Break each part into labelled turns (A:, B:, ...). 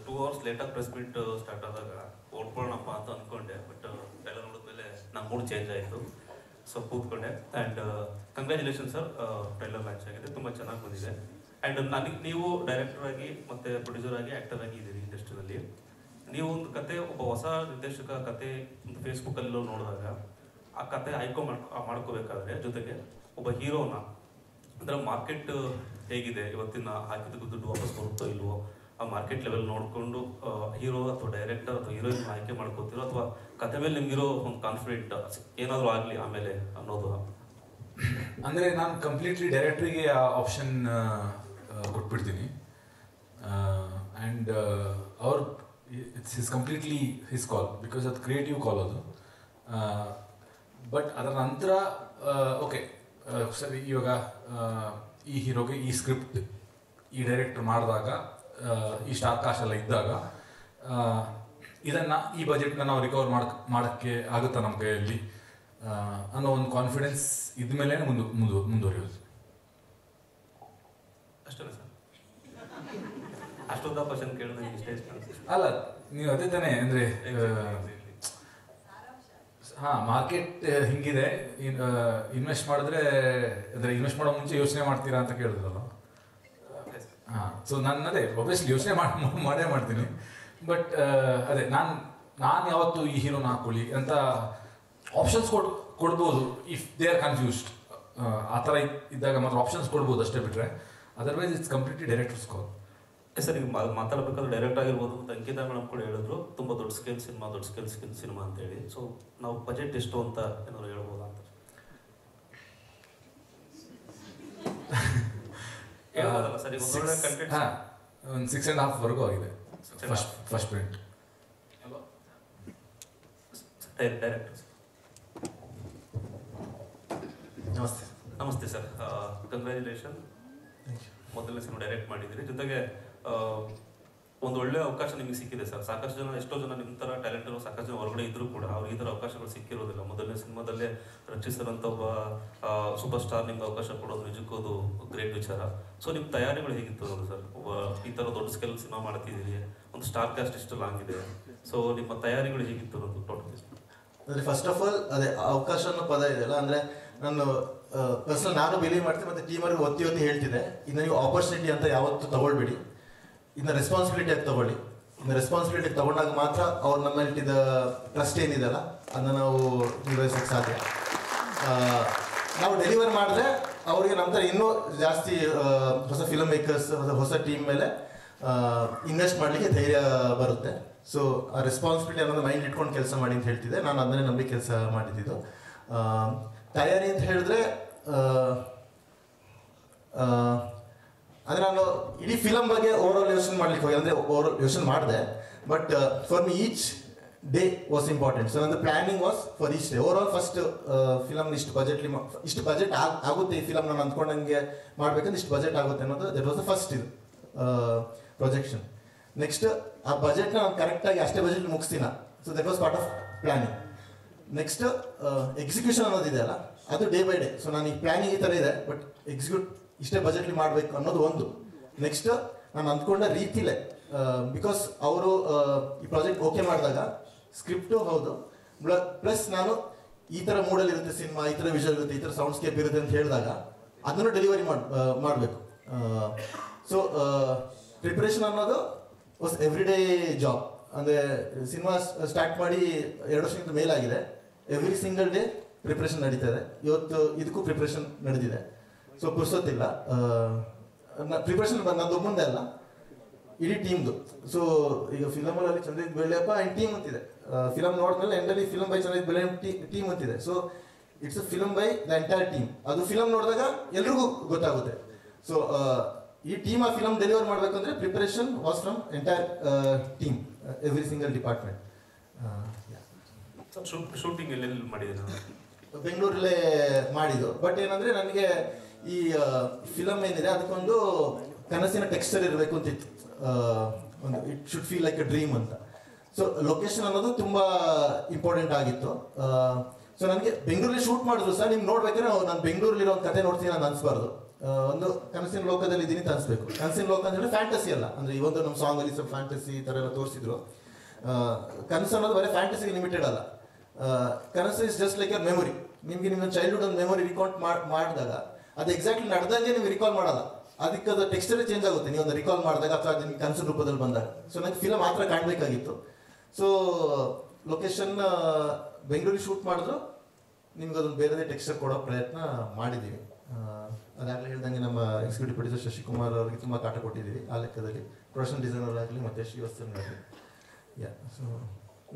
A: 2 hours ಲೇಟಾಗಿ press meet start ಆದಾಗ ಓಡ್ಕೊಳ್ಳೋಣಪ್ಪ ಅಂತ ಅಂದ್ಕೊಂಡೆ. ಬಟ್ ಟ್ರೈಲರ್ ನೋಡಿದ್ಮೇಲೆ ನಮ್ಮ ಮೂಡ್ ಚೇಂಜ್ ಆಯಿತು. ಸೊ ಕೂತ್ಕೊಂಡೆ. And congratulation sir, trailer launch ಆಗಿದೆ, ತುಂಬ ಚೆನ್ನಾಗಿ ಬಂದಿದೆ. ಆ್ಯಂಡ್ ನನಗೆ ನೀವು ಡೈರೆಕ್ಟರ್ ಆಗಿ ಮತ್ತು ಪ್ರೊಡ್ಯೂಸರ್ ಆಗಿ ಆ್ಯಕ್ಟರ್ ಆಗಿ ಇದ್ದೀರಿ ಇಂಡಸ್ಟ್ರಿಯಲ್ಲಿ. ನೀವು ಒಂದು ಕತೆ, ಒಬ್ಬ ಹೊಸ ನಿರ್ದೇಶಕ ಕತೆ ಒಂದು ಫೇಸ್ಬುಕ್ಕಲ್ಲೋ ನೋಡಿದಾಗ ಆ ಕತೆ ಮಾಡ್ಕೋಬೇಕಾದ್ರೆ ಜೊತೆಗೆ ಒಬ್ಬ ಹೀರೋನ ಅಂದರೆ ಮಾರ್ಕೆಟ್ ಹೇಗಿದೆ, ಇವತ್ತಿನ ಹಾಕಿದ್ದಕ್ಕೂ ದುಡ್ಡು ವಾಪಸ್ ಬರುತ್ತೋ ಇಲ್ವೋ, ಆ ಮಾರ್ಕೆಟ್ ಲೆವೆಲ್ ನೋಡಿಕೊಂಡು ಹೀರೋ ಅಥವಾ ಡೈರೆಕ್ಟರ್ ಅಥವಾ ಹೀರೋಯಿನ್ ಆಯ್ಕೆ ಮಾಡ್ಕೋತಿರೋ, ಅಥವಾ ಕತೆ ಮೇಲೆ ನಿಮ್ಗಿರೋ ಒಂದು ಕಾನ್ಫಿಡೆಂಟ್ ಏನಾದರೂ ಆಗಲಿ ಆಮೇಲೆ ಅನ್ನೋದು?
B: ಅಂದರೆ ನಾನು ಕಂಪ್ಲೀಟ್ಲಿ ಡೈರೆಕ್ಟ್ರಿಗೆ ಆ ಆಪ್ಷನ್ ಕೊಟ್ಬಿಡ್ತೀನಿ. ಆ್ಯಂಡ್ ಅವ್ರು it's his completely his call, because ಅದು ಕ್ರಿಯೇಟಿವ್ ಕಾಲ್ ಅದು. ಬಟ್ ಅದರ ನಂತರ ಓಕೆ ಸರಿ, ಇವಾಗ ಈ ಹೀರೋಗೆ ಈ ಸ್ಕ್ರಿಪ್ಟ್ ಈ ಡೈರೆಕ್ಟರ್ ಮಾಡಿದಾಗ ಇಷ್ಟು ಅವಕಾಶ ಎಲ್ಲ ಇದ್ದಾಗ ಇದನ್ನು ಈ ಬಜೆಟ್ನ ನಾವು ರಿಕವರ್ ಮಾಡೋಕ್ಕೆ ಆಗುತ್ತಾ ನಮ್ಮ ಕೈಯಲ್ಲಿ ಅನ್ನೋ ಒಂದು ಕಾನ್ಫಿಡೆನ್ಸ್ ಇದ್ಮೇಲೆ ಮುಂದುವರಿಯೋದು.
A: ಅಷ್ಟೇ ಸರ್? ಅಷ್ಟೊಂದು ಕ್ವಶನ್ ಕೇಳಿದ್ರೆ ಇಷ್ಟೇ
B: ಅಲ್ಲ, ನೀವು ಅದೇ ತಾನೇ ಅಂದರೆ ಹಾಂ, ಮಾರ್ಕೆಟ್ ಹಿಂಗಿದೆ, ಇನ್ವೆಸ್ಟ್ ಮಾಡಿದ್ರೆ ಅಂದರೆ ಇನ್ವೆಸ್ಟ್ ಮಾಡೋ ಮುಂಚೆ ಯೋಚನೆ ಮಾಡ್ತೀರಾ ಅಂತ ಕೇಳಿದ್ರಲ್ಲ. ಹಾಂ, ಸೊ ನಾನು ಅದೇ ಒಬ್ವಿಯಸ್ಲಿ ಯೋಚನೆ ಮಾಡೇ ಮಾಡ್ತೀನಿ. ಬಟ್ ಅದೇ ನಾನು ಯಾವತ್ತು ಈ ಹೀರೋನ ಹಾಕ್ಕೊಳ್ಳಿ ಅಂತ ಆಪ್ಷನ್ಸ್ ಕೊಡ್ಬೋದು ಇಫ್ ದೇ ಆರ್ ಕನ್ಫ್ಯೂಸ್ಡ್. ಆ ಥರ ಇದ್ದಾಗ ಮಾತ್ರ ಆಪ್ಷನ್ಸ್ ಕೊಡ್ಬೋದು, ಅಷ್ಟೇ ಬಿಟ್ಟರೆ otherwise it's completely directors call.
A: Sir, ಈಗ ಮಾತಾಡಬೇಕಾದ್ರೆ ಡೈರೆಕ್ಟ್ ಆಗಿರ್ಬೋದು, ಅಂಕಿತಾ ಮೇಡಮ್ ಕೂಡ ಹೇಳಿದ್ರು ತುಂಬ ದೊಡ್ಡ ಸ್ಕೇಲ್ ಸಿನಿಮಾ ಅಂತೇಳಿ. ಸೊ ನಾವು ಬಜೆಟ್ ಎಷ್ಟು ಅಂತ ಏನಾದ್ರು ಹೇಳ್ಬೋದಾ ಅಂತ? ಸರಿ,
B: ಒಂದು 6.5 ಆಗಿದೆ ಫಸ್ಟ್ ಪ್ರಿಂಟ್.
A: ಡೈರೆಕ್ಟರ್ ನಮಸ್ತೆ ಸರ್, ಕಂಗ್ರ್ಯಾಚುಲೇಷನ್. ಮೊದಲನೇ ಸಿನಿಮಾ ಡೈರೆಕ್ಟ್ ಮಾಡಿದ್ದೀರಿ, ಜೊತೆಗೆ ಒಂದು ಒಳ್ಳೆ ಅವಕಾಶ ನಿಮಗೆ ಸಿಕ್ಕಿದೆ ಸರ್. ಸಾಕಷ್ಟು ಜನ, ಎಷ್ಟೋ ಜನ ನಿಮ್ಮ ಥರ ಟ್ಯಾಲೆಂಟರು ಸಾಕಷ್ಟು ಜನ ಹೊರಗಡೆ ಇದ್ರೂ ಕೂಡ ಅವ್ರಿಗೆ ಈ ಥರ ಅವಕಾಶಗಳು ಸಿಕ್ಕಿರೋದಿಲ್ಲ. ಮೊದಲನೇ ಸಿನಿಮಾದಲ್ಲೇ ರಚಿಸಿದಂಥ ಒಬ್ಬ ಸೂಪರ್ ಸ್ಟಾರ್ ನಿಮ್ಗೆ ಅವಕಾಶ ಕೊಡೋದು ನಿಜಕ್ಕೂ ಅದು ಗ್ರೇಟ್ ವಿಚಾರ. ಸೊ ನಿಮ್ಮ ತಯಾರಿಗಳು ಹೇಗಿತ್ತು ಅನ್ನೋದು ಸರ್? ಒಬ್ಬ ಈ ಥರ ದೊಡ್ಡ ಸ್ಕೇಲ್ ಸಿನಿಮಾ ಮಾಡ್ತಿದ್ದೀರಿ, ಒಂದು ಸ್ಟಾರ್ ಕ್ಯಾಸ್ಟ್ ಇಷ್ಟು ಲಾಂಗ್ ಇದೆ, ಸೊ ನಿಮ್ಮ ತಯಾರಿಗಳು ಹೇಗಿತ್ತು ಅನ್ನೋದು ಟೋಟಲ್?
C: ಅಂದರೆ ಫಸ್ಟ್ ಆಫ್ ಆಲ್ ಅದೇ ಅವಕಾಶ ಅನ್ನೋ ಪದ ಇದೆಯಲ್ಲ, ಅಂದರೆ ನಾನು ಪರ್ಸನಲ್ ನಾನು ಬಿಲೀವ್ ಮಾಡ್ತೀನಿ, ಮತ್ತು ಟೀಮರ್ಗೆ ಒತ್ತಿ ಹೇಳ್ತಿದ್ದೆ, ಇನ್ನು ನೀವು ಆಪರ್ಚುನಿಟಿ ಅಂತ ಯಾವತ್ತೂ ತಗೊಳ್ಬೇಡಿ, ಇನ್ನು ರೆಸ್ಪಾನ್ಸಿಬಿಲಿಟಿಯಾಗಿ ತಗೊಳ್ಳಿ. ಇನ್ನು ರೆಸ್ಪಾನ್ಸಿಬಿಲಿಟಿ ತಗೊಂಡಾಗ ಮಾತ್ರ ಅವ್ರು ನಮ್ಮ ಮೇಲೆ ಇಟ್ಟಿದ್ದ ಟ್ರಸ್ಟ್ ಏನಿದೆಯಲ್ಲ ಅದನ್ನು ನಾವು ನಿರ್ವಹಿಸೋಕ್ಕೆ ಸಾಧ್ಯ. ನಾವು ಡೆಲಿವರ್ ಮಾಡಿದ್ರೆ ಅವರಿಗೆ ನಮ್ಮ ಥರ ಇನ್ನೂ ಜಾಸ್ತಿ ಹೊಸ ಫಿಲ್ಮ್ ಮೇಕರ್ಸ್, ಹೊಸ ಟೀಮ್ ಮೇಲೆ ಇನ್ವೆಸ್ಟ್ ಮಾಡಲಿಕ್ಕೆ ಧೈರ್ಯ ಬರುತ್ತೆ. ಸೊ ಆ ರೆಸ್ಪಾನ್ಸಿಬಿಲಿಟಿ ಅನ್ನೋದು ಮೈಂಡ್ ಇಟ್ಕೊಂಡು ಕೆಲಸ ಮಾಡಿ ಅಂತ ಹೇಳ್ತಿದ್ದೆ, ನಾನು ಅದನ್ನೇ ನಂಬಿ ಕೆಲಸ ಮಾಡಿದ್ದು. ತಯಾರಿ ಅಂತ ಹೇಳಿದ್ರೆ ಅಂದರೆ ನಾನು ಇಡೀ ಫಿಲಮ್ ಬಗ್ಗೆ ಓವರ್ ಯೋಚನೆ ಮಾಡ್ಲಿಕ್ಕೆ ಹೋಗಿ, ಅಂದರೆ ಓವರ್ ಯೋಚನೆ ಮಾಡಿದೆ, but for me each day was important. So ನನ್ನ planning was for each day. Over first film ಇಷ್ಟು ಬಜೆಟ್ ಆಗುತ್ತೆ, ಈ ಫಿಲಮ್ ನಾನು ಅಂದ್ಕೊಂಡಂಗೆ ಮಾಡ್ಬೇಕಂದ್ರೆ ಇಷ್ಟು ಬಜೆಟ್ ಆಗುತ್ತೆ ಅನ್ನೋದು ದಟ್ ವಾಸ್ ದ ಫಸ್ಟ್ ಇದು ಪ್ರೊಜೆಕ್ಷನ್. ನೆಕ್ಸ್ಟ್ ಆ ಬಜೆಟ್ನ ನಾನು ಕರೆಕ್ಟಾಗಿ ಅಷ್ಟೇ ಬಜೆಟ್ ಮುಗಿಸ್ತೀನ, so that was part of planning. Next execution ಅನ್ನೋದಿದೆಯಲ್ಲ ಅದು ಡೇ ಬೈ ಡೇ. ಸೊ ನಾನು ಈ ಪ್ಲಾನಿಂಗ್ ಈ ಥರ ಇದೆ, ಬಟ್ ಎಕ್ಸಿಕ್ಯೂಟ್ ಇಷ್ಟೇ ಬಜೆಟ್ಲಿ ಮಾಡಬೇಕು ಅನ್ನೋದು ಒಂದು. ನೆಕ್ಸ್ಟ್ ನಾನು ಅಂದ್ಕೊಂಡ ರೀತಿಲೇ, ಬಿಕಾಸ್ ಅವರು ಈ ಪ್ರಾಜೆಕ್ಟ್ ಓಕೆ ಮಾಡಿದಾಗ ಸ್ಕ್ರಿಪ್ಟು ಹೌದು, ಪ್ಲಸ್ ನಾನು ಈ ಥರ ಮೂಡಲ್ಲಿ ಇರುತ್ತೆ ಸಿನಿಮಾ, ಈ ಥರ ವಿಷುವಲ್ ಇರುತ್ತೆ, ಈ ಥರ ಸೌಂಡ್ ಸ್ಕೇಪ್ ಇರುತ್ತೆ ಅಂತ ಹೇಳಿದಾಗ ಅದನ್ನು ಡೆಲಿವರಿ ಮಾಡಬೇಕು. ಸೊ ಪ್ರಿಪ್ರೇಷನ್ ಅನ್ನೋದು ವಾಸ್ ಎವ್ರಿ ಡೇ ಜಾಬ್. ಅಂದರೆ ಸಿನಿಮಾ ಸ್ಟಾರ್ಟ್ ಮಾಡಿ 2 ವರ್ಷಕ್ಕಿಂತ ಮೇಲಾಗಿದೆ, ಎವ್ರಿ ಸಿಂಗಲ್ ಡೇ ಪ್ರಿಪ್ರೇಷನ್ ನಡೀತಾ ಇದೆ. ಇವತ್ತು ಇದಕ್ಕೂ ಪ್ರಿಪ್ರೇಷನ್ ನಡೆದಿದೆ, ಸೊ ಪುರ್ಸೊತ್ತಿಲ್ಲ. ಪ್ರಿಪ್ರೇಷನ್ ನಂದು ಮುಂದೆ ಅಲ್ಲ, ಇಡೀ ಟೀಮ್ದು. ಸೊ ಈಗ ಫಿಲಮಲ್ಲಿ ಚಂದ್ರಿತ್ ಬೆಳ್ಳಿಯಪ್ಪ ಆ್ಯಂಡ್ ಟೀಮ್ ಅಂತಿದೆ, ಫಿಲಮ್ ನೋಡಿದ್ಮೇಲೆ ಎಂಡಲ್ಲಿ ಫಿಲಮ್ ಬೈ ಚಂದ್ರಿತ್ ಬೆಳ್ಳಿ ಟೀಮ್ ಅಂತಿದೆ. So it's a film by the entire team. ಅದು ಫಿಲಮ್ ನೋಡಿದಾಗ ಎಲ್ರಿಗೂ ಗೊತ್ತಾಗುತ್ತೆ. ಸೊ ಈ ಟೀಮ್ ಆ ಫಿಲಮ್ ಡೆಲಿವರ್ ಮಾಡಬೇಕಂದ್ರೆ preparation was from entire team, every single department.
A: Shooting ಎಲ್ಲೆಲ್ಲಿ ಮಾಡಿದ್ದೀರಾ?
C: ಬೆಂಗಳೂರಲ್ಲೇ ಮಾಡಿದ್ದು. ಬಟ್ ಏನಂದರೆ ನನಗೆ ಈ ಫಿಲಮ್ ಏನಿದೆ ಅದಕ್ಕೊಂದು ಕನಸಿನ ಟೆಕ್ಸ್ಚರ್ ಇರಬೇಕು ಅಂತಿತ್ತು, ಒಂದು it should feel like A dream ಅಂತ. ಸೊ ಲೊಕೇಶನ್ ಅನ್ನೋದು ತುಂಬ ಇಂಪಾರ್ಟೆಂಟ್ ಆಗಿತ್ತು. ಸೊ ನನಗೆ ಬೆಂಗಳೂರಲ್ಲಿ ಶೂಟ್ ಮಾಡಿದ್ರು ಸರ್, ನಿಮ್ಗೆ ನೋಡ್ಬೇಕಾದ್ರೆ ನಾನು ಬೆಂಗಳೂರಲ್ಲಿರೋ ಒಂದು ಕತೆ ನೋಡ್ತೀನಿ ಅಂತ ಅನಿಸ್ಬಾರ್ದು. ಒಂದು ಕನಸಿನ ಲೋಕದಲ್ಲಿ ಇದ್ದೀನಿ ಅಂತ ಅನಿಸ್ಬೇಕು. ಕನಸಿನ ಲೋಕ ಅಂದ್ರೆ ಫ್ಯಾಂಟಸಿ ಅಲ್ಲ, ಅಂದರೆ ಈ ಒಂದು ನಮ್ಮ ಸಾಂಗಲ್ಲಿ ಸ್ವಲ್ಪ ಫ್ಯಾಂಟಸಿ ಥರ ಎಲ್ಲ ತೋರಿಸಿದ್ರು. ಕನಸು ಅನ್ನೋದು ಬರೀ ಫ್ಯಾಂಟಸಿಗೆ ಲಿಮಿಟೆಡ್ ಅಲ್ಲ. ಕನಸು is just like your memory. ನಿಮಗೆ ನಿಮ್ಮ ಚೈಲ್ಡ್ಹುಡ್ ಒಂದು ಮೆಮೊರಿ ರಿಕಾಲ್ ಮಾಡಿದಾಗ ಅದು ಎಕ್ಸಾಕ್ಟ್ಲಿ ನಡೆದಂಗೆ ನೀವು ರಿಕಾಲ್ ಮಾಡಲ್ಲ, ಅದಕ್ಕೆ ಅದು ಟೆಕ್ಸ್ಚರೇ ಚೇಂಜ್ ಆಗುತ್ತೆ ನೀವು ಒಂದು ರಿಕಾಲ್ ಮಾಡಿದಾಗ ಅಥವಾ ನಿಮ್ಗೆ ಕನಸಿನ ರೂಪದಲ್ಲಿ ಬಂದಾಗ. ಸೊ ನನಗೆ ಫಿಲಮ್ ಮಾತ್ರ ಕಾಣಬೇಕಾಗಿತ್ತು. ಸೊ ಲೊಕೇಶನ್ ಬೆಂಗಳೂರಿಗೆ ಶೂಟ್ ಮಾಡಿದ್ರು, ನಿಮ್ಗೆ ಅದೊಂದು ಬೇರೆ ಟೆಕ್ಸ್ಚರ್ ಕೊಡೋ ಪ್ರಯತ್ನ ಮಾಡಿದ್ದೀವಿ. ಅದಾಗಲೇ ಹೇಳ್ದಂಗೆ ನಮ್ಮ ಎಕ್ಸಿಕ್ಯೂಟಿವ್ ಪ್ರೊಡ್ಯೂಸರ್ ಶಶಿಕುಮಾರ್ ಅವರಿಗೆ ತುಂಬ ಕಾಟ ಕೊಟ್ಟಿದ್ದೀವಿ ಆ ಲೆಕ್ಕದಲ್ಲಿ, ಪ್ರೊಡಕ್ಷನ್ ಡಿಸೈನರ್ ಆಗಲಿ ಮತ್ತು ಶ್ರೀವತ್ಸನ್ ಆಗಲಿ. Yeah, so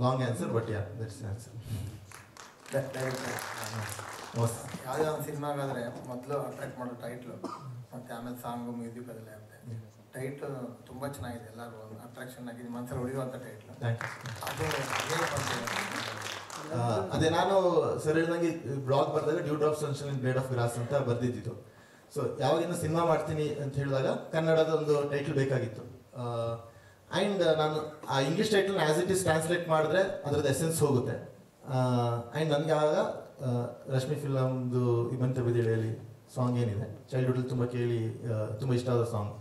C: long answer but yeah that's answer.
D: ಯಾವುದೇ ಒಂದು ಸಿನಿಮಾಗಾದರೆ ಮೊದಲು ಅಟ್ರಾಕ್ಟ್ ಮಾಡೋ ಟೈಟ್ಲು ಮತ್ತು ಆಮೇಲೆ ಸಾಂಗು ಮ್ಯೂಸಿಕ್ ಅದೆಲ್ಲ ಇರುತ್ತೆ. ಟೈಟ್ಲು ತುಂಬ ಚೆನ್ನಾಗಿದೆ, ಎಲ್ಲರೂ ಒಂದು ಅಟ್ರಾಕ್ಷನ್ ಆಗಿದೆ, ಮನಸ್ಸಲ್ಲಿ ಹೊಡೆಯುವಂಥ ಟೈಟ್ಲು. ಅದು
C: ಅದೇ ನಾನು ಸರ್ ಹೇಳಿದಂಗೆ ಬ್ಲಾಗ್ ಬರೆದಾಗ dew drop sunshine in blade of grass ಅಂತ ಬರ್ದಿದ್ದು. ಸೊ ಯಾವಾಗಿಂದ ಸಿನಿಮಾ ಮಾಡ್ತೀನಿ ಅಂತ ಹೇಳಿದಾಗ ಕನ್ನಡದ ಒಂದು ಟೈಟ್ಲ್ ಬೇಕಾಗಿತ್ತು. ಆ್ಯಂಡ್ ನಾನು ಆ ಇಂಗ್ಲೀಷ್ ಟೈಟ್ಲನ್ನ ಆ್ಯಸ್ ಇಟ್ ಈಸ್ ಟ್ರಾನ್ಸ್ಲೇಟ್ ಮಾಡಿದ್ರೆ ಅದರದ್ದು ಎಸೆನ್ಸ್ ಹೋಗುತ್ತೆ. ಆ್ಯಂಡ್ ನನಗೆ ಆಗ ರಶ್ಮಿ ಫಿಲಮ್ದು ಇಬಂತ ಬಿದಿಳೆಯಲ್ಲಿ ಸಾಂಗ್ ಏನಿದೆ ಚೈಲ್ಡ್ಹುಡಲ್ಲಿ ತುಂಬ ಕೇಳಿ ತುಂಬ ಇಷ್ಟ ಆದ ಸಾಂಗ್,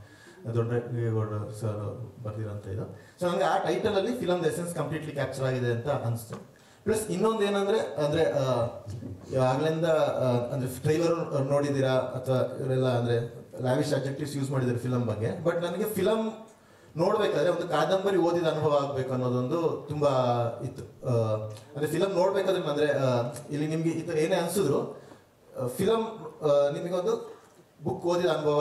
C: ದೊಡ್ಡಗೌಡ ಸರ್ ಬರ್ದಿರೋಂಥ ಇದು. ಸೊ ನನಗೆ ಆ ಟೈಟಲಲ್ಲಿ ಫಿಲಮ್ದು ಎಸೆನ್ಸ್ ಕಂಪ್ಲೀಟ್ಲಿ ಕ್ಯಾಪ್ಚರ್ ಆಗಿದೆ ಅಂತ ಅನಿಸ್ತು. ಪ್ಲಸ್ ಇನ್ನೊಂದು ಏನಂದರೆ ಅಂದರೆ ಆಗಲಿಂದ ಅಂದರೆ ಟ್ರೈಲರ್ ನೋಡಿದ್ದೀರಾ ಅಥವಾ ಇವರೆಲ್ಲ ಅಂದರೆ ಲ್ಯಾವಿಶ್ ಅಬ್ಜೆಕ್ಟಿವ್ಸ್ ಯೂಸ್ ಮಾಡಿದ್ದಾರೆ ಫಿಲಮ್ ಬಗ್ಗೆ. ಬಟ್ ನನಗೆ ಫಿಲಮ್ ನೋಡಬೇಕಾದ್ರೆ ಒಂದು ಕಾದಂಬರಿ ಓದಿದ ಅನುಭವ ಆಗಬೇಕು ಅನ್ನೋದೊಂದು ತುಂಬ ಇತ್ತು. ಅಂದರೆ ಫಿಲಮ್ ನೋಡಬೇಕಾದ್ರೆ ಅಂದರೆ ಇಲ್ಲಿ ನಿಮಗೆ ಈ ಥರ ಏನೇ ಅನಿಸಿದ್ರು ಫಿಲಮ್ ನಿಮಗೊಂದು ಬುಕ್ ಓದಿದ ಅನುಭವ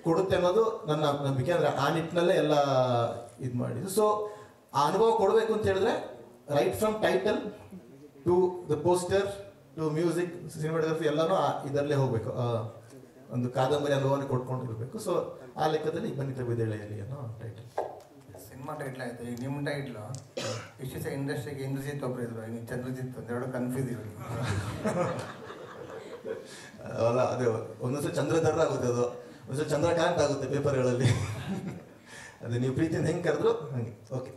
C: ಕೊಡುತ್ತೆ ಅನ್ನೋದು ನನ್ನ ನಂಬಿಕೆ. ಅಂದರೆ ಆ ನಿಟ್ಟಿನಲ್ಲೇ ಎಲ್ಲ ಇದು ಮಾಡಿದ್ದು. ಸೊ ಆ ಅನುಭವ ಕೊಡಬೇಕು ಅಂತ ಹೇಳಿದ್ರೆ right from title to the poster to music cinematography ಎಲ್ಲನೂ ಇದರಲ್ಲೇ ಹೋಗಬೇಕು, ಒಂದು ಕಾದಂಬರಿ ಅನುಭವನೇ ಕೊಟ್ಕೊಂಡಿರ್ಬೇಕು. ಸೊ ಆ ಲೆಕ್ಕದಲ್ಲಿ ಬನ್ನಿತ ಬಿದೇಳೆಯಲ್ಲಿ ಅನ್ನೋ ಟೈಟಲ್.
D: ಸಿನಿಮಾ ಟೈಟ್ಲ್ ಆಯಿತು. ಈಗ ನಿಮ್ಮ ಟೈಟ್ಲು ಇಷ್ಟು ಸಹ ಇಂಡಸ್ಟ್ರಿಗೆ ಇಂದ್ರಜಿತ್ ಒಬ್ಬರು ಇದ್ರು, ಈಗ ಚಂದ್ರಜಿತ್ ಒಂದೆರಡು ಕನ್ಫ್ಯೂಸ್ ಇರೋದು.
C: ಅಲ್ಲ ಅದೇ ಒಂದೊಂದ್ಸಲ ಚಂದ್ರಧರ ಆಗುತ್ತೆ, ಅದು ಒಂದ್ಸಲ ಚಂದ್ರಕಾಂತ್ ಆಗುತ್ತೆ ಪೇಪರ್ಗಳಲ್ಲಿ. ಅದೇ ನೀವು ಪ್ರೀತಿಯಿಂದ ಹೆಂಗೆ ಕರೆದ್ರು ಹಂಗೆ. ಓಕೆ.